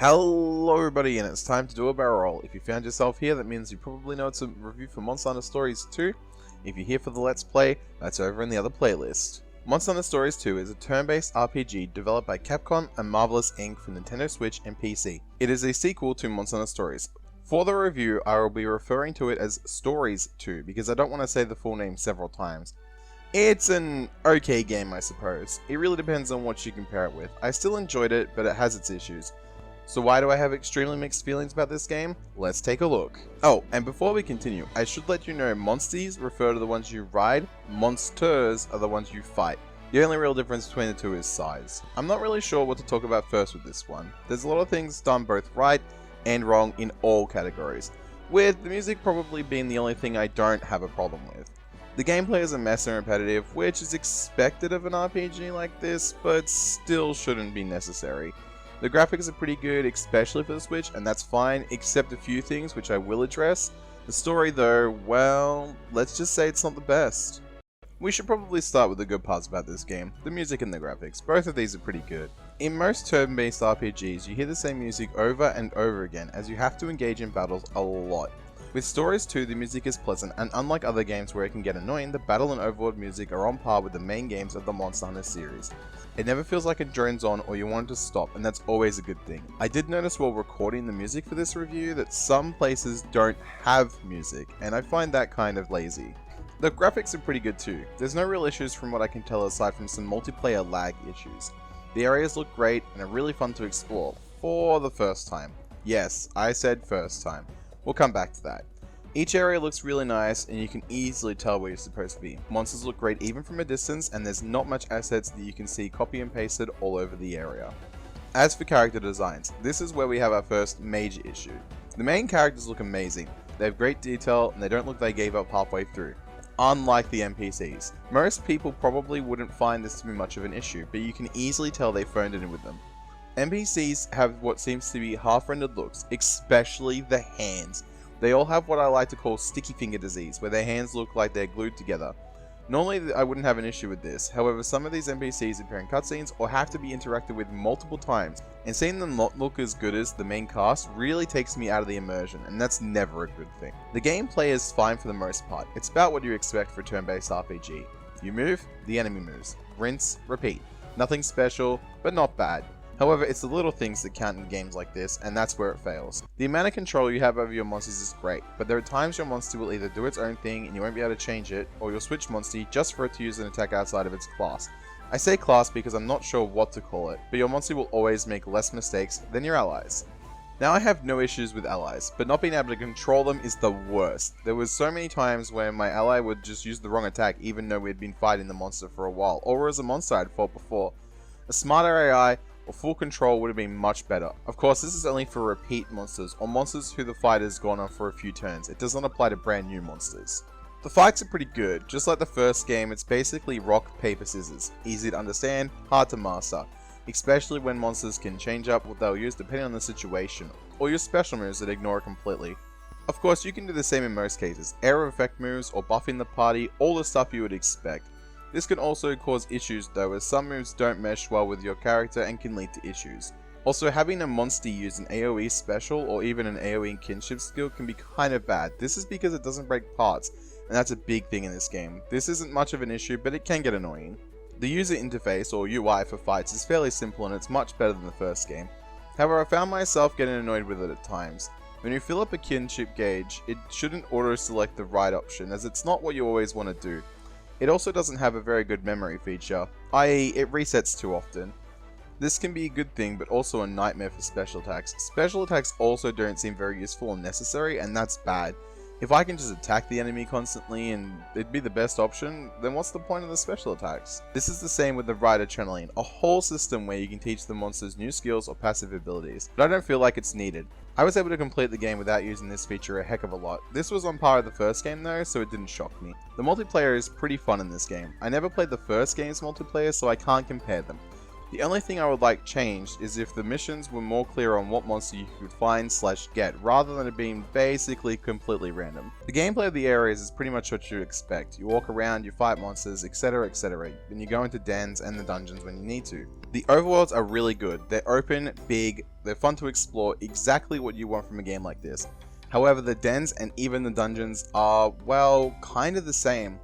Hello everybody, and it's time to do a barrel roll. If you found yourself here, that means you probably know it's a review for Monster Hunter Stories 2. If you're here for the Let's Play, that's over in the other playlist. Monster Hunter Stories 2 is a turn-based RPG developed by Capcom and Marvelous Inc. for Nintendo Switch and PC. It is a sequel to Monster Hunter Stories. For the review, I will be referring to it as Stories 2 because I don't want to say the full name several times. It's an okay game, I suppose. It really depends on what you compare it with. I still enjoyed it, but it has its issues. So why do I have extremely mixed feelings about this game? Let's take a look. Oh, and before we continue, I should let you know monsties refer to the ones you ride, monsters are the ones you fight. The only real difference between the two is size. I'm not really sure what to talk about first with this one. There's a lot of things done both right and wrong in all categories, with the music probably being the only thing I don't have a problem with. The gameplay is a mess and repetitive, which is expected of an RPG like this, but still shouldn't be necessary. The graphics are pretty good, especially for the Switch, and that's fine, except a few things which I will address. The story though, well, let's just say it's not the best. We should probably start with the good parts about this game, the music and the graphics. Both of these are pretty good. In most turn-based RPGs, you hear the same music over and over again, as you have to engage in battles a lot. With Stories 2, the music is pleasant, and unlike other games where it can get annoying, the battle and overworld music are on par with the main games of the Monster Hunter series. It never feels like it drones on or you want it to stop, and that's always a good thing. I did notice while recording the music for this review that some places don't have music, and I find that kind of lazy. The graphics are pretty good too. There's no real issues from what I can tell aside from some multiplayer lag issues. The areas look great and are really fun to explore, for the first time. Yes, I said first time. We'll come back to that. Each area looks really nice and you can easily tell where you're supposed to be. Monsters look great even from a distance, and there's not much assets that you can see copy and pasted all over the area. As for character designs, this is where we have our first major issue. The main characters look amazing. They have great detail and they don't look like they gave up halfway through. Unlike the NPCs. Most people probably wouldn't find this to be much of an issue, but you can easily tell they phoned it in with them. NPCs have what seems to be half-rendered looks, especially the hands. They all have what I like to call sticky finger disease, where their hands look like they're glued together. Normally I wouldn't have an issue with this, however some of these NPCs appear in cutscenes or have to be interacted with multiple times, and seeing them not look as good as the main cast really takes me out of the immersion, and that's never a good thing. The gameplay is fine for the most part. It's about what you expect for a turn-based RPG. You move, the enemy moves. Rinse, repeat. Nothing special, but not bad. However, it's the little things that count in games like this, and that's where it fails. The amount of control you have over your monsters is great, but there are times your monster will either do its own thing and you won't be able to change it, or you'll switch monster just for it to use an attack outside of its class. I say class because I'm not sure what to call it, but your monster will always make less mistakes than your allies. Now I have no issues with allies, but not being able to control them is the worst. There was so many times where my ally would just use the wrong attack even though we had been fighting the monster for a while, or as a monster I'd fought before. A smarter AI or full control would have been much better. Of course, this is only for repeat monsters, or monsters who the fight has gone on for a few turns. It does not apply to brand new monsters. The fights are pretty good. Just like the first game, it's basically rock, paper, scissors. Easy to understand, hard to master. Especially when monsters can change up what they'll use depending on the situation, or use special moves that ignore it completely. Of course, you can do the same in most cases. Area effect moves, or buffing the party, all the stuff you would expect. This can also cause issues though, as some moves don't mesh well with your character and can lead to issues. Also, having a monster use an AoE special or even an AoE kinship skill can be kind of bad. This is because it doesn't break parts, and that's a big thing in this game. This isn't much of an issue, but it can get annoying. The user interface, or UI for fights, is fairly simple and it's much better than the first game. However, I found myself getting annoyed with it at times. When you fill up a kinship gauge, it shouldn't auto-select the right option, as it's not what you always want to do. It also doesn't have a very good memory feature, i.e. it resets too often. This can be a good thing, but also a nightmare for special attacks. Special attacks also don't seem very useful or necessary, and that's bad. If I can just attack the enemy constantly and it'd be the best option, then what's the point of the special attacks? This is the same with the Rider Channeling, a whole system where you can teach the monsters new skills or passive abilities, but I don't feel like it's needed. I was able to complete the game without using this feature a heck of a lot. This was on par with the first game though, so it didn't shock me. The multiplayer is pretty fun in this game. I never played the first game's multiplayer, so I can't compare them. The only thing I would like changed is if the missions were more clear on what monster you could find / get, rather than it being basically completely random. The gameplay of the areas is pretty much what you'd expect. You walk around, you fight monsters, etc, etc, and you go into dens and the dungeons when you need to. The overworlds are really good. They're open, big, they're fun to explore, exactly what you want from a game like this. However, the dens and even the dungeons are, well, kind of the same.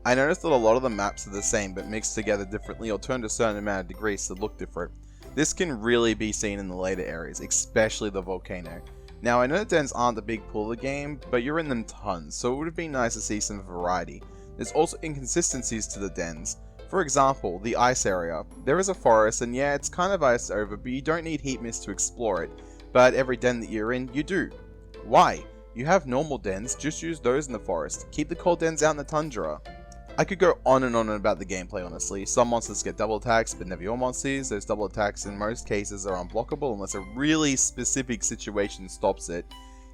I noticed that a lot of the maps are the same but mixed together differently or turned a certain amount of degrees to look different. This can really be seen in the later areas, especially the volcano. Now I know the dens aren't the big pull of the game, but you're in them tons, so it would have been nice to see some variety. There's also inconsistencies to the dens. For example, the ice area. There is a forest and yeah, it's kind of iced over, but you don't need heat mist to explore it. But every den that you're in, you do. Why? You have normal dens, just use those in the forest. Keep the cold dens out in the tundra. I could go on and on about the gameplay honestly. Some monsters get double attacks, but never your monsters. Those double attacks in most cases are unblockable unless a really specific situation stops it.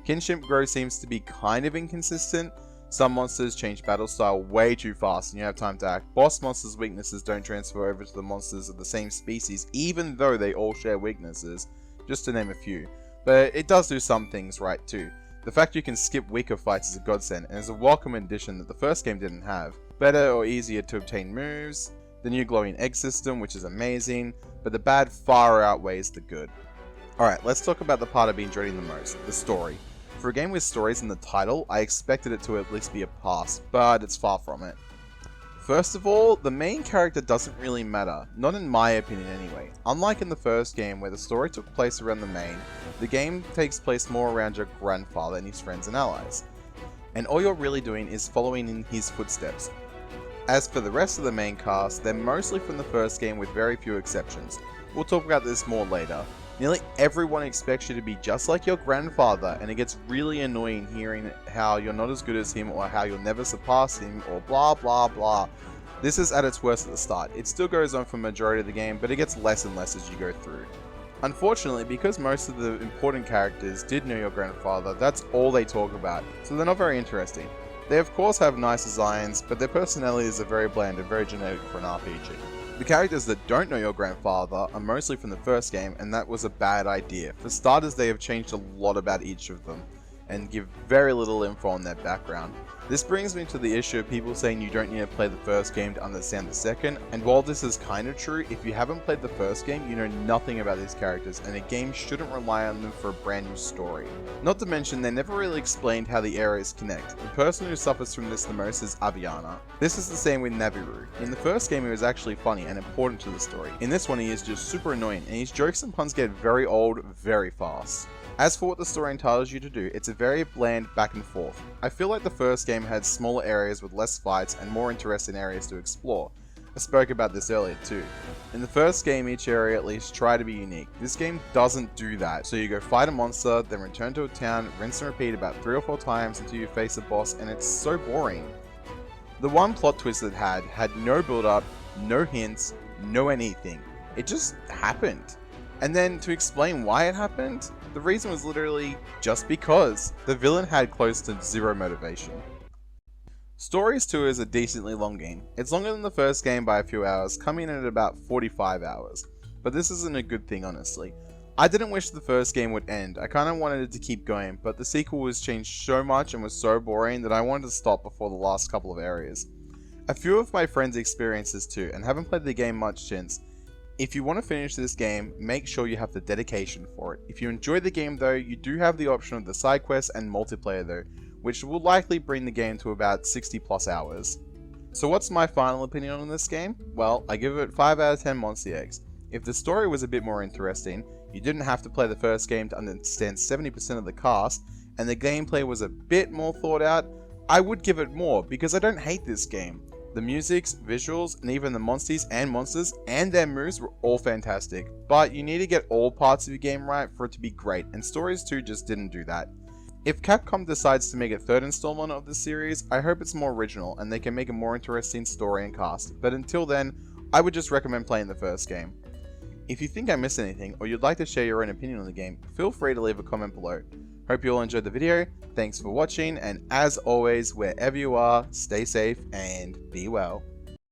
Kinship growth seems to be kind of inconsistent. Some monsters change battle style way too fast and you have time to act. Boss monsters' weaknesses don't transfer over to the monsters of the same species, even though they all share weaknesses, just to name a few. But it does do some things right too. The fact you can skip weaker fights is a godsend and is a welcome addition that the first game didn't have. Better or easier to obtain moves, the new glowing egg system, which is amazing, but the bad far outweighs the good. Alright, let's talk about the part I've been dreading the most, the story. For a game with stories in the title, I expected it to at least be a pass, but it's far from it. First of all, the main character doesn't really matter, not in my opinion anyway. Unlike in the first game where the story took place around the main, the game takes place more around your grandfather and his friends and allies. And all you're really doing is following in his footsteps. As for the rest of the main cast, they're mostly from the first game with very few exceptions. We'll talk about this more later. Nearly everyone expects you to be just like your grandfather, and it gets really annoying hearing how you're not as good as him or how you'll never surpass him or blah blah blah. This is at its worst at the start. It still goes on for the majority of the game, but it gets less and less as you go through. Unfortunately, because most of the important characters did know your grandfather, that's all they talk about, so they're not very interesting. They of course have nice designs, but their personalities are very bland and very generic for an RPG. The characters that don't know your grandfather are mostly from the first game, and that was a bad idea. For starters, they have changed a lot about each of them, and give very little info on their background. This brings me to the issue of people saying you don't need to play the first game to understand the second, and while this is kind of true, if you haven't played the first game, you know nothing about these characters, and a game shouldn't rely on them for a brand new story. Not to mention, they never really explained how the areas connect. The person who suffers from this the most is Aviana. This is the same with Naviru. In the first game, he was actually funny and important to the story. In this one, he is just super annoying, and his jokes and puns get very old very fast. As for what the story entitles you to do, it's a very bland back and forth. I feel like the first game had smaller areas with less fights and more interesting areas to explore. I spoke about this earlier too. In the first game, each area at least tried to be unique. This game doesn't do that, so you go fight a monster, then return to a town, rinse and repeat about 3 or 4 times until you face a boss, and it's so boring. The one plot twist it had no build up, no hints, no anything. It just happened. And then to explain why it happened, the reason was literally just because. The villain had close to zero motivation. Stories 2 is a decently long game. It's longer than the first game by a few hours, coming in at about 45 hours. But this isn't a good thing honestly. I didn't wish the first game would end, I kinda wanted it to keep going, but the sequel was changed so much and was so boring that I wanted to stop before the last couple of areas. A few of my friends experienced this too, and haven't played the game much since. If you want to finish this game, make sure you have the dedication for it. If you enjoy the game though, you do have the option of the side quests and multiplayer though, which will likely bring the game to about 60 plus hours. So what's my final opinion on this game? Well, I give it 5 out of 10 Monster Eggs. If the story was a bit more interesting, you didn't have to play the first game to understand 70% of the cast, and the gameplay was a bit more thought out, I would give it more because I don't hate this game. The musics, visuals, and even the monsters and their moves were all fantastic, but you need to get all parts of your game right for it to be great, and Stories 2 just didn't do that. If Capcom decides to make a third installment of the series, I hope it's more original and they can make a more interesting story and cast, but until then, I would just recommend playing the first game. If you think I missed anything, or you'd like to share your own opinion on the game, feel free to leave a comment below. Hope you all enjoyed the video, thanks for watching, and as always, wherever you are, stay safe and be well.